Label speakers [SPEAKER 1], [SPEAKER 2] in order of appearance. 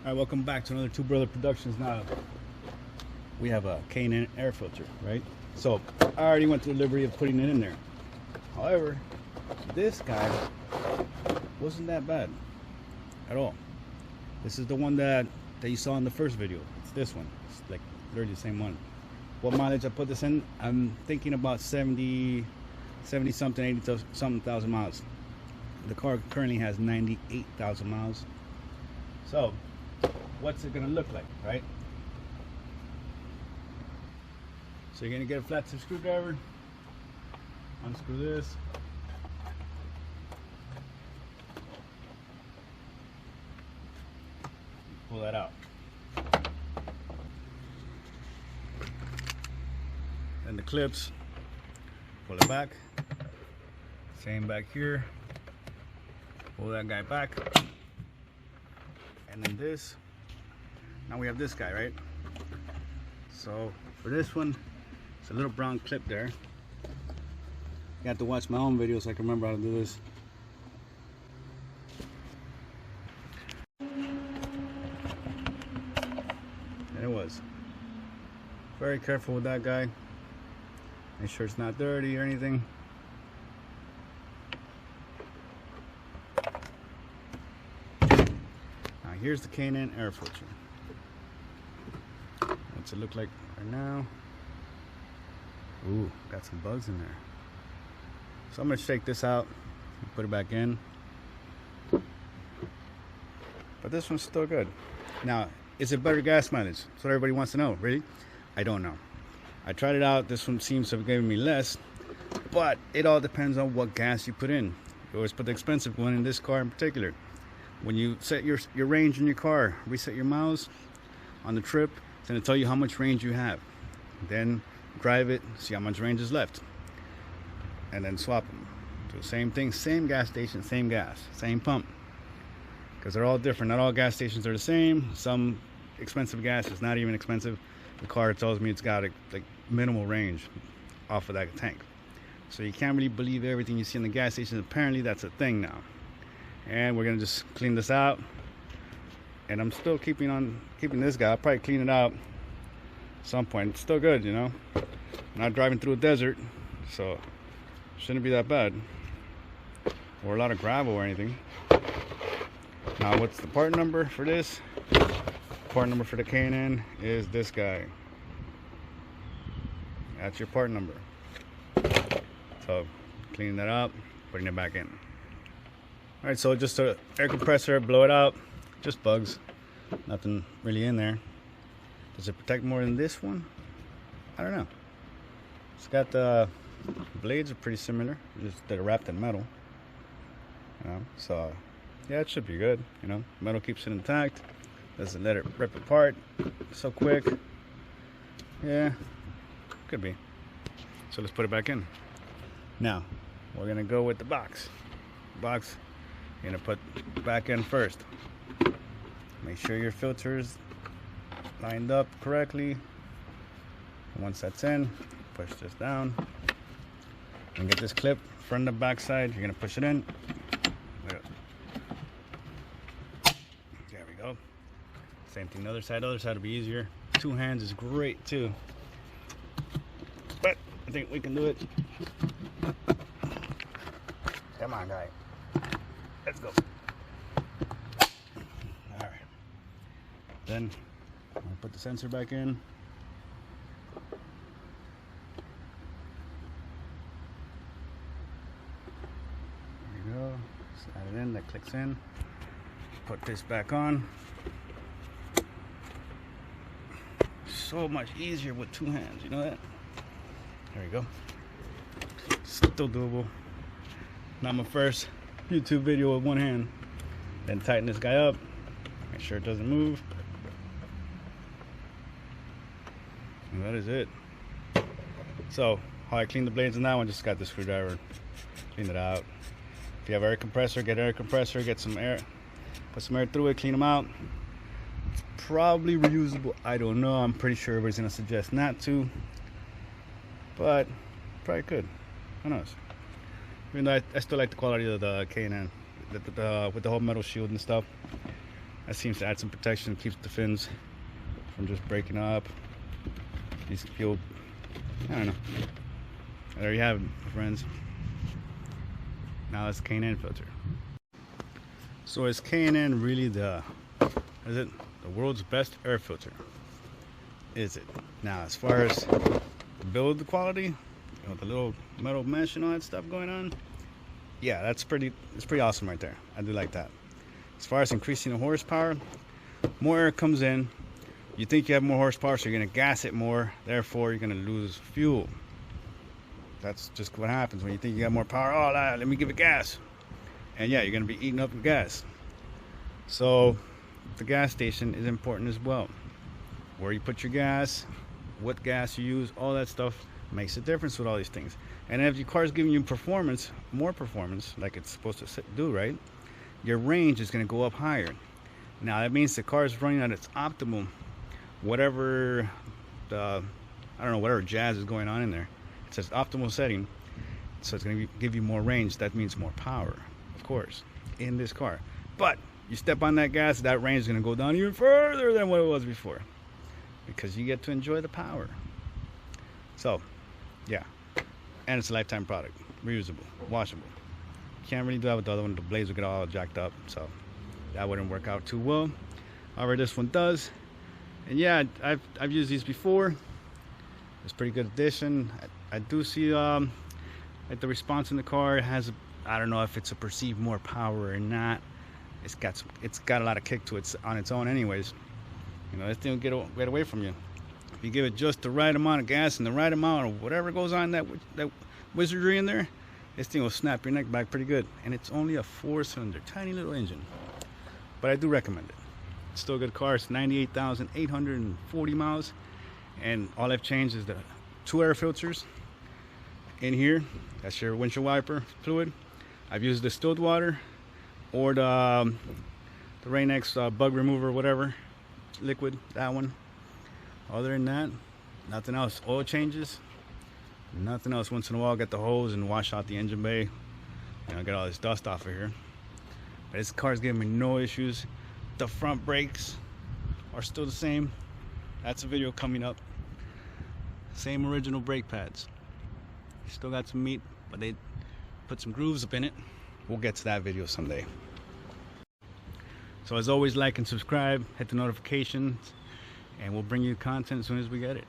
[SPEAKER 1] Alright, welcome back to another Two Brother Productions. Now we have a K&N air filter, right? So I already went through the liberty of putting it in there. However, this guy wasn't that bad at all. This is the one that you saw in the first video. It's this one. It's like literally the same one. What mileage I put this in? I'm thinking about 70 something, 80 something thousand miles. The car currently has 98,000 miles. So what's it gonna look like, right? So you're gonna get a flat tip screwdriver, unscrew this, pull that out, and the clips, pull it back, same back here, pull that guy back, and then this. Now we have this guy, right? So for this one, it's a little brown clip there. You have to watch my own videos so I can remember how to do this. And it was. Very careful with that guy. Make sure it's not dirty or anything. Now here's the K&N air filter. What's it look like right now? Ooh, got some bugs in there. So I'm gonna shake this out and put it back in. But this one's still good. Now, is it better gas mileage? That's what everybody wants to know. Really? I don't know. I tried it out. This one seems to have given me less, but it all depends on what gas you put in. You always put the expensive one in this car in particular. When you set your range in your car, reset your miles on the trip, it's going to tell you how much range you have. Then drive it, see how much range is left, and then swap them. Do the same thing, same gas station, same gas, same pump, because they're all different. Not all gas stations are the same. Some expensive gas is not even expensive. The car tells me it's got a like minimal range off of that tank, so you can't really believe everything you see in the gas station. Apparently that's a thing now. And we're gonna just clean this out, and I'm still keeping this guy. I'll probably clean it out at some point. It's still good, you know. I'm not driving through a desert, so shouldn't be that bad, or a lot of gravel or anything. Now, what's the part number for this? Part number for the K&N is this guy. That's your part number. So cleaning that up, putting it back in. All right, so just an air compressor, blow it out. Just bugs, nothing really in there. Does it protect more than this one? I don't know. It's got the blades are pretty similar, just they're wrapped in metal. You know, so yeah, it should be good. You know, metal keeps it intact, doesn't let it rip apart so quick. Yeah, could be. So let's put it back in. Now we're gonna go with the box. You're gonna put back in first. Make sure your filter is lined up correctly. Once that's in, push this down and get this clip from the back side. You're gonna push it in. There we go. Same thing the other side. The other side will be easier. 2 hands is great too, but I think we can do it. Come on, guy. Let's go. All right. Then I'm gonna put the sensor back in. There you go. Slide it in. That clicks in. Put this back on. So much easier with 2 hands. You know that? There you go. Still doable. Not my first YouTube video with 1 hand. Then tighten this guy up. Make sure it doesn't move. And that is it. So how I clean the blades in that one, just got the screwdriver, clean it out. If you have air compressor, get air compressor, get some air, put some air through it, clean them out. It's probably reusable. I don't know. I'm pretty sure everybody's gonna suggest not to, but probably could. Who knows? Even though I still like the quality of the K&N with the whole metal shield and stuff. That seems to add some protection, keeps the fins from just breaking up. These feel, I don't know. There you have it, my friends. Now it's K&N filter. So is K&N really the world's best air filter? Is it? Now, as far as the build quality, you know, the little metal mesh and all that stuff going on, yeah, it's pretty awesome right there. I do like that. As far as increasing the horsepower, more air comes in. You think you have more horsepower, so you're gonna gas it more. Therefore, you're gonna lose fuel. That's just what happens when you think you got more power. Oh, let me give it gas. And yeah, you're gonna be eating up the gas. So the gas station is important as well. Where you put your gas, what gas you use, all that stuff makes a difference with all these things. And if your car is giving you performance, more performance, like it's supposed to do, right? Your range is going to go up higher. Now that means the car is running at its optimal, whatever whatever jazz is going on in there. It says optimal setting, so it's going to give you more range. That means more power, of course, in this car. But you step on that gas, that range is going to go down even further than what it was before, because you get to enjoy the power. So yeah, and it's a lifetime product, reusable, washable. Can't really do that with the other one. The blades will get all jacked up, so that wouldn't work out too well. However, this one does. And yeah, I've used these before. It's a pretty good addition. I do see like the response in the car has, I don't know if it's a perceived more power or not. It's got a lot of kick to it on its own anyways. You know, this thing will get away from you. If you give it just the right amount of gas and the right amount of whatever goes on that wizardry in there, this thing will snap your neck back pretty good. And it's only a 4-cylinder, tiny little engine. But I do recommend it. It's still a good car. It's 98,840 miles. And all I've changed is the 2 air filters in here. That's your windshield wiper fluid. I've used the distilled water or the Rain-X bug remover, whatever, liquid, that one. Other than that, nothing else. Oil changes, nothing else. Once in a while, get the hose and wash out the engine bay. You know, get all this dust off of here. But this car's giving me no issues. The front brakes are still the same. That's a video coming up. Same original brake pads. Still got some meat, but they put some grooves up in it. We'll get to that video someday. So as always, like and subscribe, hit the notifications, and we'll bring you content as soon as we get it.